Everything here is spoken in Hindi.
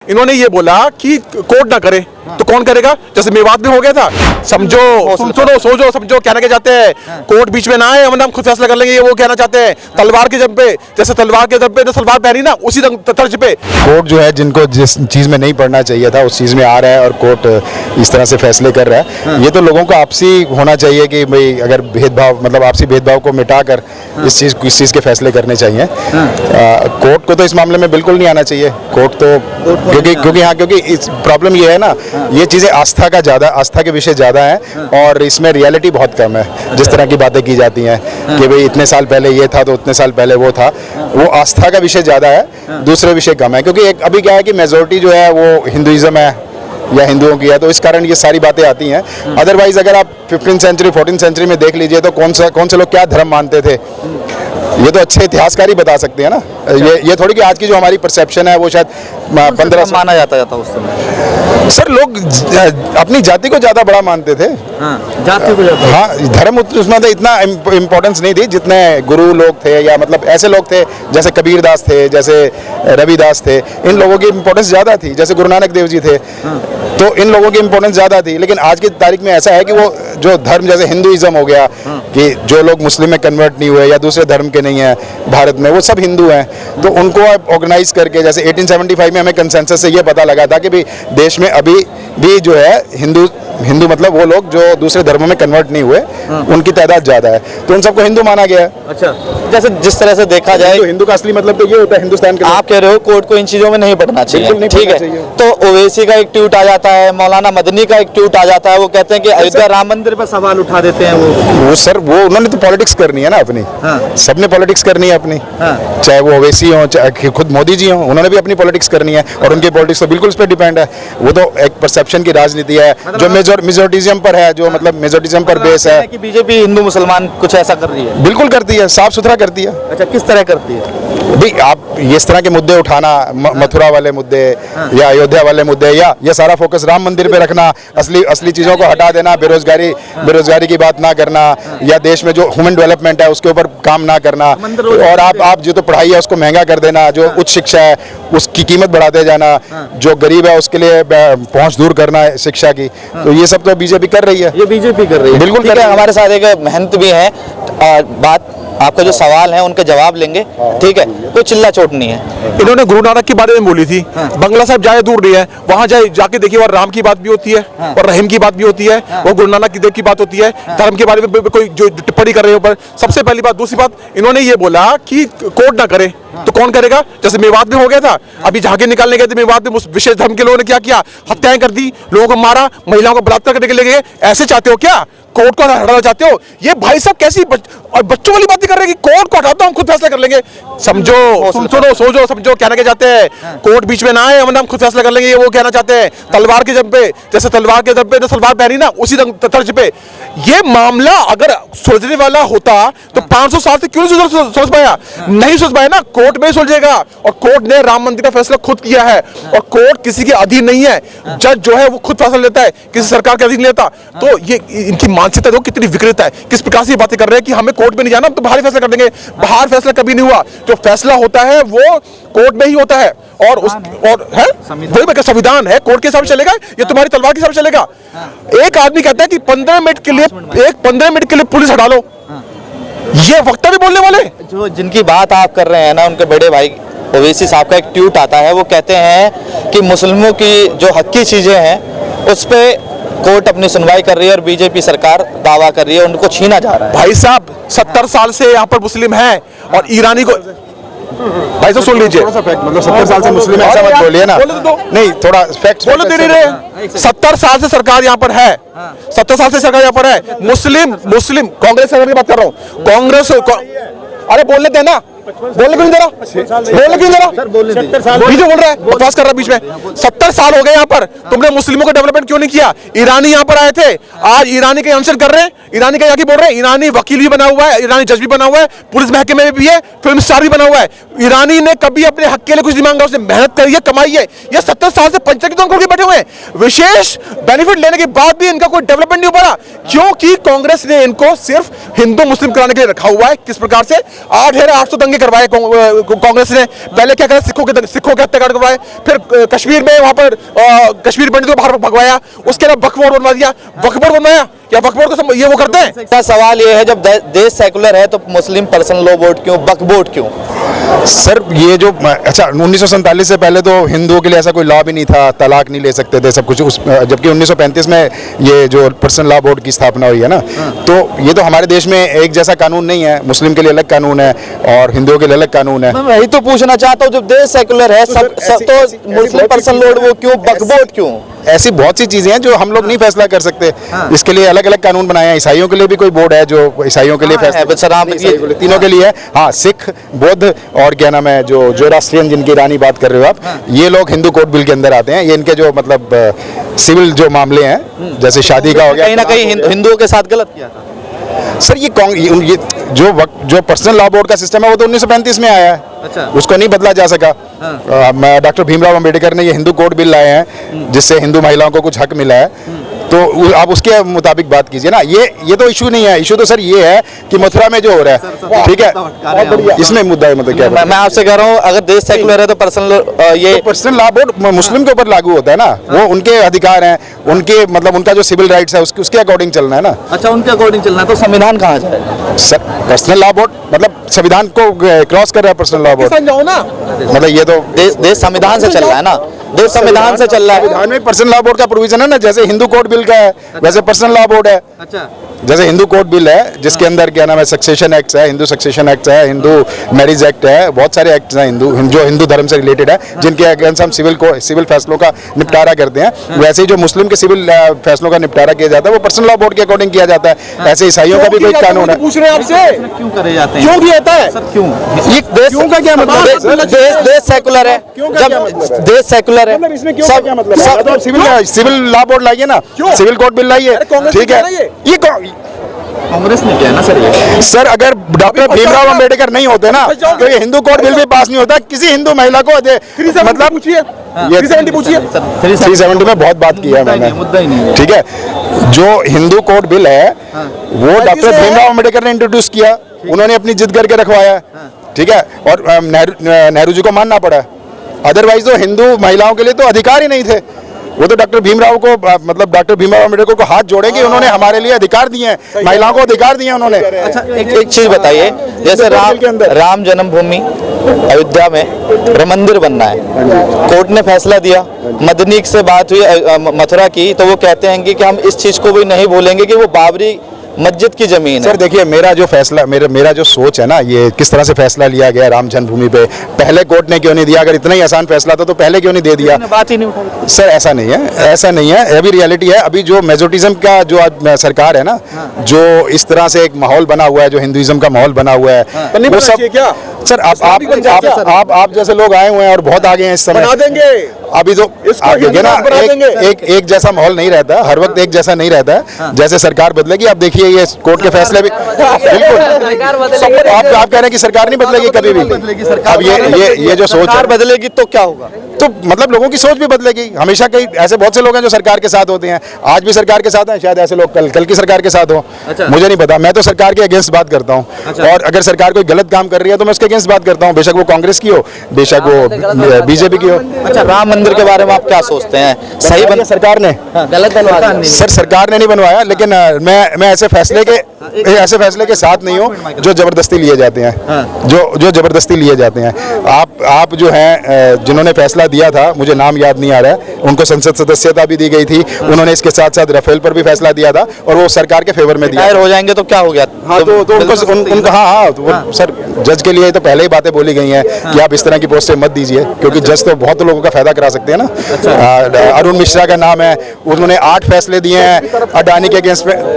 इन्होंने ये बोला कि कोर्ट ना करे तो कौन करेगा? जैसे मेवात में हो गया था, समझो सुनो सोचो समझो, कहना क्या चाहते हैं, कोर्ट बीच में ना आए, हम खुद फैसला कर लेंगे, ये वो कहना चाहते हैं। तलवार के जब पे, जैसे तलवार के जब पे जो सलवार पहनी ना, उसी तर्ज पे कोर्ट जो है, जिनको जिस चीज में नहीं पढ़ना चाहिए था उस चीज में आ रहा है और कोर्ट इस तरह से फैसले कर रहा है। ये तो लोगों को आपसी होना चाहिए कि भाई अगर भेदभाव, मतलब आपसी भेदभाव को मिटाकर इस चीज के फैसले करने चाहिए। कोर्ट को तो इस मामले में बिल्कुल नहीं आना चाहिए। कोर्ट तो क्योंकि इस प्रॉब्लम ये है ना, ये चीजें आस्था के विषय ज्यादा है और इसमें रियलिटी बहुत कम है। जिस तरह की बातें की जाती हैं कि भाई इतने साल पहले ये था तो उतने साल पहले वो था, वो आस्था का विषय ज्यादा है, दूसरे विषय कम है। क्योंकि अभी क्या है कि मेजोरिटी जो है वो हिंदुइज्म है या हिंदुओं की है, तो इस कारण ये सारी बातें आती हैं। अदरवाइज अगर आप 15th सेंचुरी 14th सेंचुरी में देख लीजिए तो कौन से लोग क्या धर्म मानते थे, ये तो अच्छे इतिहासकार ही बता सकते हैं ना। ये थोड़ी कि आज की जो हमारी परसेप्शन है वो शायद 15 माना जाता उस समय। सर लोग अपनी जाति को ज्यादा बड़ा मानते थे। जाति को ज्यादा, हाँ, धर्म उसमें इतना इम्पोर्टेंस नहीं थी जितने गुरु लोग थे या मतलब ऐसे लोग थे जैसे कबीर दास थे, जैसे रविदास थे। इन लोगों की इम्पोर्टेंस ज्यादा थी, जैसे गुरु नानक देव जी थे, तो इन लोगों की इम्पोर्टेंस ज्यादा थी। लेकिन आज की तारीख में ऐसा है कि वो जो धर्म जैसे हिंदुइज्म हो गया, कि जो लोग मुस्लिम में कन्वर्ट नहीं हुए या दूसरे धर्म के नहीं है भारत में, वो सब हिंदू हैं। तो उनको ऑर्गेनाइज करके, जैसे 1875 में हमें कंसेंसस से ये पता लगा था कि भाई देश में अभी भी जो है हिंदू मतलब वो लोग जो दूसरे धर्मों में कन्वर्ट नहीं हुए, उनकी तादाद ज्यादा है, तो उन सबको हिंदू माना गया है। अच्छा, जैसे जिस तरह से देखा जाए, हिंदू का असली मतलब तो ये होता है हिंदुस्तान के। आप कह रहे हो कोर्ट को इन चीजों में नहीं पढ़ना चाहिए, ठीक है, तो ओवैसी का एक ट्वीट आ जाता है, मौलाना मदनी का एक ट्वीट आ जाता है, वो कहते हैं कि अयोध्या राम मंदिर पर सवाल उठा देते हैं। वो सर वो उन्होंने तो पॉलिटिक्स करनी है ना अपनी। सबने पॉलिटिक्स करनी है अपनी, चाहे वो ओवैसी हो चाहे खुद मोदी जी हो, उन्होंने भी अपनी पॉलिटिक्स करनी है और उनकी पॉलिटिक्स तो बिल्कुल उस पर डिपेंड है। वो तो एक परसेप्शन की राजनीति है जो मेजोरिटिज्म पर है, जो मतलब मेजोरिटिज्म पर बेस है। कि बीजेपी हिंदू मुसलमान कुछ ऐसा कर रही है? बिल्कुल करती है, साफ सुथरा करती है। अच्छा, किस तरह करती है भाई? आप इस तरह के मुद्दे उठाना, मथुरा वाले मुद्दे या अयोध्या वाले मुद्दे, या ये सारा फोकस राम मंदिर पे रखना, असली चीजों को हटा देना, बेरोजगारी की बात ना करना, या देश में जो ह्यूमन डेवलपमेंट है उसके ऊपर काम ना करना, और आप जो तो पढ़ाई है उसको महंगा कर देना, जो उच्च शिक्षा है उसकी कीमत बढ़ाते जाना, जो गरीब है उसके लिए पहुंच दूर करना है शिक्षा की, तो ये सब तो बीजेपी कर रही है। ये बीजेपी कर रही है, बिल्कुल कर रही है। हमारे साथ एक महंत भी है, बात आपका जो सवाल है उनके जवाब लेंगे, ठीक है, कोई चिल्ला चोट नहीं है। इन्होंने गुरु नानक के बारे में बोली थी। बंगला साहब जाए दूर नहीं है, वहां जाके देखिए, और राम की बात भी होती है और रहीम की बात भी होती है, वो गुरु नानक देव की बात होती है। धर्म के बारे में कोई जो टिप्पणी कर रहे हो, सबसे पहली बात। दूसरी बात, इन्होंने ये बोला कि कोर्ट ना करे तो कौन करेगा? जैसे मेवात में हो गया था, अभी झांके निकालने गए थे मेवात में, विशेष धर्म के लोगों ने क्या किया, हत्याएं कर दी, लोगों को मारा, महिलाओं को बलात्कार करने के लिए। ऐसे चाहते हो क्या? कोर्ट को हटाना चाहते हो? ये भाई साहब कैसी और बच्चों वाली बातें कर रहे हैं कि कोर्ट को हटाता हम खुद फैसला कर लेंगे। समझो सुनो सोचो समझो, कहना क्या चाहते हैं, कोर्ट बीच में ना आए, हम खुद फैसला कर लेंगे, ये वो कहना चाहते हैं। तलवार के जब पे, जैसे तलवार के जब पे जो सलवार पहनी ना, उसी तर्ज पे ये मामला अगर सुलझने वाला होता तो 500 साल से क्यों नहीं सोच पाया? नहीं सोच पाया ना, कोर्ट में सुलझेगा। और कोर्ट ने राम मंदिर का फैसला खुद किया है, और कोर्ट किसी के अधीन नहीं है। जज जो है वो खुद फैसला लेता है, किसी सरकार के अधीन लेता। तो ये इनकी मानसिकता देखो कितनी विकृत है, किस प्रकार से ये बातें कर रहे हैं कि हमें कोर्ट में नहीं जाना, हम तो बाहर फैसला कर देंगे। बाहर फैसला कभी नहीं हुआ, जो फैसला होता है वो कोर्ट में ही होता है। और है वही मैं, संविधान है, कोर्ट के हिसाब से चलेगा, ये तुम्हारी तलवार के हिसाब से चलेगा। एक आदमी कहता है कि 15 मिनट के लिए पुलिस हटा लो, ये वक्ता भी बोलने वाले जो जिनकी बात आप कर रहे हैं ना, उनके बड़े भाई ओवैसी साहब का एक ट्वीट आता है, वो कहते हैं कि मुस्लिमों की जो हक की चीजें हैं उस पे कोर्ट अपनी सुनवाई कर रही है और बीजेपी सरकार दावा कर रही है उनको छीना जा रहा है। भाई साहब 70 साल से यहाँ पर मुस्लिम हैं, और ईरानी को भाई साहब सुन लीजिए, मतलब 70 साल से मुस्लिम ऐसा मत बोलिए ना, नहीं थोड़ा फैक्ट बोलो। दे रहे 70 साल से सरकार यहाँ पर है, 70 साल से सरकार यहाँ पर है। मुस्लिम कांग्रेस सरकार की बात कर रहा हूँ, कांग्रेस। अरे बोलने देना, बोलने क्यों नहीं दे रहा? बीच में बोल रहा है, बकवास कर रहा है बीच में। 70 साल हो गए यहाँ पर, तुमने मुस्लिमों का डेवलपमेंट क्यों नहीं किया? ईरानी यहाँ पर आए थे, आज ईरानी के अनशन कर रहे हैं, ईरानी का यहाँ की बोल रहे हैं, ईरानी वकील भी बना हुआ है, ईरानी जज भी बना हुआ है, पुलिस महकमे में भी है, फिल्म स्टार भी बना हुआ है। ईरानी ने कभी अपने हक के लिए कुछ नहीं मांगा, उसने मेहनत करी है, कमाई है। ये 70 साल से पंचायती तंत्र करके बैठे हुए हैं, विशेष बेनिफिट लेने के बाद भी इनका कोई डेवलपमेंट नहीं हो पा रहा, क्योंकि कांग्रेस ने इनको सिर्फ हिंदू मुस्लिम कराने के लिए रखा हुआ है। किस प्रकार से 8,800 दंगे करवाए कांग्रेस ने। पहले क्या करा, सिखों के हत्याकांड करवाए, फिर कश्मीर में वहां पर कश्मीर पंडितों को बाहर भगवाया, उसके बाद वक्फ बोर्ड बनवा दिया। वक्फ बोर्ड बनवाया, क्या वक्फ बोर्ड को ये वो करते हैं? इसका सवाल ये है, जब देश सेकुलर है तो मुस्लिम पर्सनल लॉ बोर्ड क्यों, वक्फ बोर्ड क्यों? सर ये जो अच्छा 1947 से पहले तो हिंदुओं के लिए ऐसा कोई लॉ भी नहीं था, तलाक नहीं ले सकते थे, सब कुछ जबकि 1935 में ये जो पर्सनल लॉ बोर्ड की स्थापना हुई है ना, तो ये तो हमारे देश में एक जैसा कानून नहीं है। मुस्लिम के लिए अलग कानून है और हिंदुओं के लिए अलग कानून है। मैं वही तो पूछना चाहता हूँ, जब देश सेकुलर है सब तो मुस्लिम पर्सनल लॉ वो क्यों, वक्फ बोर्ड क्यों? ऐसी बहुत सी चीजें हैं जो हम लोग नहीं फैसला कर सकते। इसके लिए अलग अलग कानून बनाए हैं। ईसाइयों के लिए भी कोई बोर्ड है जो ईसाइयों के लिए फैसला, तीनों के लिए। हाँ, सिख, बौद्ध और क्या नाम है जो जोरास्ट्रियन जिनकी ईरानी बात कर रहे हो आप, ये लोग हिंदू कोड बिल के अंदर आते हैं। ये इनके जो मतलब सिविल जो मामले हैं, जैसे शादी का हो गया, कहीं ना कहीं हिंदुओं के साथ गलत किया था सर। ये जो पर्सनल लॉ बोर्ड का सिस्टम है वो तो 1935 में आया है। अच्छा। उसको नहीं बदला जा सका। डॉक्टर भीमराव अंबेडकर ने ये हिंदू कोड बिल लाए हैं जिससे हिंदू महिलाओं को कुछ हक मिला है। तो आप उसके मुताबिक बात कीजिए ना। ये तो इशू नहीं है। इशू तो सर ये है कि मथुरा में जो हो रहा है, ठीक है, इसमें मुद्दा है। मतलब क्या मैं आपसे कह रहा हूँ, अगर देश सेकुलर है तो पर्सनल लॉ बोर्ड मुस्लिम के ऊपर लागू होता है ना। वो उनके अधिकार हैं, उनके मतलब उनका जो सिविल राइट्स है उसके अकॉर्डिंग चलना है ना। अच्छा, उनके अकॉर्डिंग चलना है, तो संविधान कहाँ जाएगा? सर पर्सनल लॉ बोर्ड मतलब संविधान को क्रॉस कर रहा है पर्सनल लॉ बोर्ड। जाओ ना, मतलब ये तो देश संविधान से चल रहा है ना, देश संविधान से चल रहा है। संविधान में पर्सनल लॉ बोर्ड का प्रोविजन है ना, जैसे हिंदू कोड बिल का है वैसे पर्सनल लॉ बोर्ड है। अच्छा, जैसे हिंदू कोड बिल है जिसके अंदर क्या नाम है सक्सेशन एक्ट है, हिंदू सक्सेशन एक्ट है, हिंदू मैरिज एक्ट है, बहुत सारे एक्ट हैं जो हिंदू धर्म से रिलेटेड है, जिनके अगेंस्ट हम सिविल फैसलों का निपटारा करते हैं। वैसे ही जो मुस्लिम के सिविल फैसलों का निपटारा किया जाता है वो पर्सनल लॉ बोर्ड के अकॉर्डिंग किया जाता है। ऐसे ईसाइयों का भी कोई कानून है। पूछ रहे हैं आपसे, क्यों करे जाते हैं? क्यों किया जाता है? क्यों? ये क्यों का क्या मतलब? देश सेकुलर है, जब देश सेकुलर है, इसमें क्यों का क्या मतलब? सिविल लॉ बोर्ड लाइए ना, सिविल कोड बिल लाइए, ठीक है। ये कांग्रेस ने किया ना सर ये। सर अगर डॉक्टर भीमराव अंबेडकर नहीं होते ना तो ये हिंदू कोड बिल भी पास नहीं होता। किसी हिंदू महिला को मतलब पूछिए, ये 370 पूछिए। 370 में बहुत बात की है मैंने, मुद्दा ही नहीं है। ठीक है। जो हिंदू कोड बिल है वो डॉक्टर भीमराव अंबेडकर ने इंट्रोड्यूस किया, उन्होंने अपनी जिद करके रखवाया, ठीक है। और नेहरू जी को मानना पड़ा, अदरवाइज तो हिंदू महिलाओं के लिए तो अधिकार ही नहीं थे। वो तो डॉक्टर भीमराव को मतलब डॉक्टर भीमराव अंबेडकर को हाथ जोड़ेंगे, उन्होंने हमारे लिए अधिकार दिए हैं, महिलाओं को अधिकार दिए हैं उन्होंने। अच्छा, एक चीज बताइए, जैसे राम जन्मभूमि अयोध्या में राम मंदिर बनना है, कोर्ट ने फैसला दिया, मदनी से बात हुई मथुरा की, तो वो कहते हैं कि हम इस चीज को भी नहीं भूलेंगे कि वो बाबरी मस्जिद की जमीन है। सर देखिए, मेरा जो फैसला मेरा जो सोच है ना, ये किस तरह से फैसला लिया गया राम जन्मभूमि पे, पहले कोर्ट ने क्यों नहीं दिया? अगर इतना ही आसान फैसला था तो पहले क्यों नहीं दे दिया? बात ही नहीं उठाई। सर ऐसा नहीं है, ऐसा नहीं है। अभी रियलिटी है, अभी जो मेजोरिटिज्म का जो आज सरकार है ना, जो इस तरह से एक माहौल बना हुआ है, जो हिंदुइज्म का माहौल बना हुआ है, वो सब क्या सर आप जैसे लोग आए हुए हैं और बहुत आगे हैं इस समय, बना देंगे। अभी तो देखिए ना, एक जैसा माहौल नहीं रहता, हर वक्त एक जैसा नहीं रहता है। जैसे सरकार बदलेगी, आप देखिए ये कोर्ट के फैसले भी बिल्कुल आप कह रहे हैं कि सरकार नहीं बदलेगी कभी भी। अब ये जो सोच है बदलेगी तो क्या होगा? तो मतलब लोगों की सोच भी बदलेगी। हमेशा कई ऐसे बहुत से लोग हैं जो सरकार के साथ होते हैं, आज भी सरकार के साथ हैं, शायद ऐसे लोग कल की सरकार के साथ हो। अच्छा। मुझे नहीं पता, मैं तो सरकार के अगेंस्ट बात करता हूँ। अच्छा। और अगर सरकार कोई गलत काम कर रही है तो मैं उसके अगेंस्ट बात करता हूँ, बेशक वो कांग्रेस की हो, बेशक वो बीजेपी की हो। अच्छा, राम मंदिर के बारे में आप क्या सोचते हैं? सही बन सरकार ने गलत बनवा? सर सरकार ने नहीं बनवाया, लेकिन मैं ऐसे फैसले के साथ नहीं हूँ जो जबरदस्ती लिए जाते हैं, जो जबरदस्ती लिए जाते हैं। आप जो हैं जिन्होंने फैसला दिया था, मुझे नाम याद नहीं आ रहा है, उनको संसद सदस्यता भी दी गई थी, उन्होंने इसके साथ साथ राफेल पर भी फैसला दिया था और वो सरकार के फेवर में दिया। हो जाएंगे तो क्या हो गया? हाँ, तो उनको हाँ, सर जज के लिए तो पहले ही बातें बोली गई हैं कि आप इस तरह की पोस्टें मत दीजिए, क्योंकि जज तो बहुत लोगों का फायदा करा सकते हैं ना। अरुण मिश्रा का नाम है, उन्होंने 8 फैसले दिए हैं अडानी के अगेंस्ट में।